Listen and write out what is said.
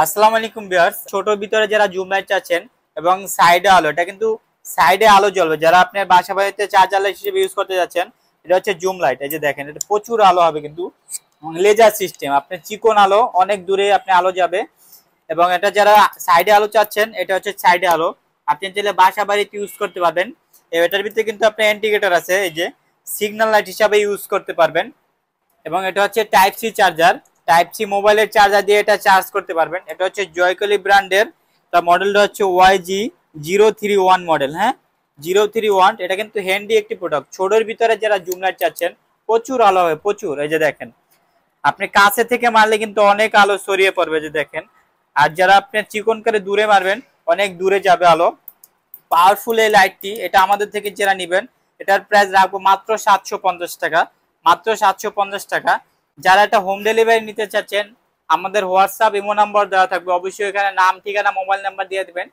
আসসালামু আলাইকুম ভিউয়ার্স, ছোট ভিতরে যারা জুম লাইট চাচ্ছেন এবং সাইডে আলো, এটা কিন্তু সাইডে আলো জ্বলবে। যারা আপনার বাসা বাড়িতে চার্জার লাইট হিসেবে ইউজ করতে যাচ্ছেন, এটা হচ্ছে জুম লাইট। এই যে দেখেন, এটা প্রচুর আলো হবে, কিন্তু লেজার সিস্টেম। আপনার চিকন আলো, অনেক দূরে আপনি আলো যাবে। এবং এটা যারা সাইডে আলো চাচ্ছেন, এটা হচ্ছে সাইডে আলো। আপনি চাইলে বাসা বাড়িতে ইউজ করতে পারবেন। এটার ভিতরে কিন্তু আপনার ইন্ডিকেটর আছে, এই যে সিগন্যাল লাইট হিসাবে ইউজ করতে পারবেন। এবং এটা হচ্ছে type C charger, type C মোবাইলের চার্জার দিয়ে এটা চার্জ করতে পারবেন। এটা হচ্ছে জয়কলি ব্র্যান্ডের, তার মডেলটা হচ্ছে YG031 মডেল। হ্যাঁ, 031। এটা কিন্তু হ্যান্ডি একটি প্রোডাক্ট। ছোটোর ভিতরে যারা জুম লাইট চাচ্ছেন, প্রচুর আলো হবে, প্রচুর। এই যে দেখেন, আপনি কাছে থেকে মারলে কিন্তু অনেক আলো ছড়িয়ে পড়বে, যে দেখেন। আর যারা আপনি চিকন করে দূরে মারবেন, অনেক দূরে যাবে আলো। পাওয়ারফুল এই লাইটটি, এটা আমাদের থেকে যারা নেবেন, এটার প্রাইস রাখবো মাত্র 750 টাকা, মাত্র 750 টাকা। যারা এটা হোম ডেলিভারি নিতে চাচ্ছেন, আমাদের হোয়াটসঅ্যাপ ইমো নাম্বার দেওয়া থাকবে, অবশ্যই এখানে নাম, ঠিকানা, মোবাইল নাম্বার দিয়ে দিবেন।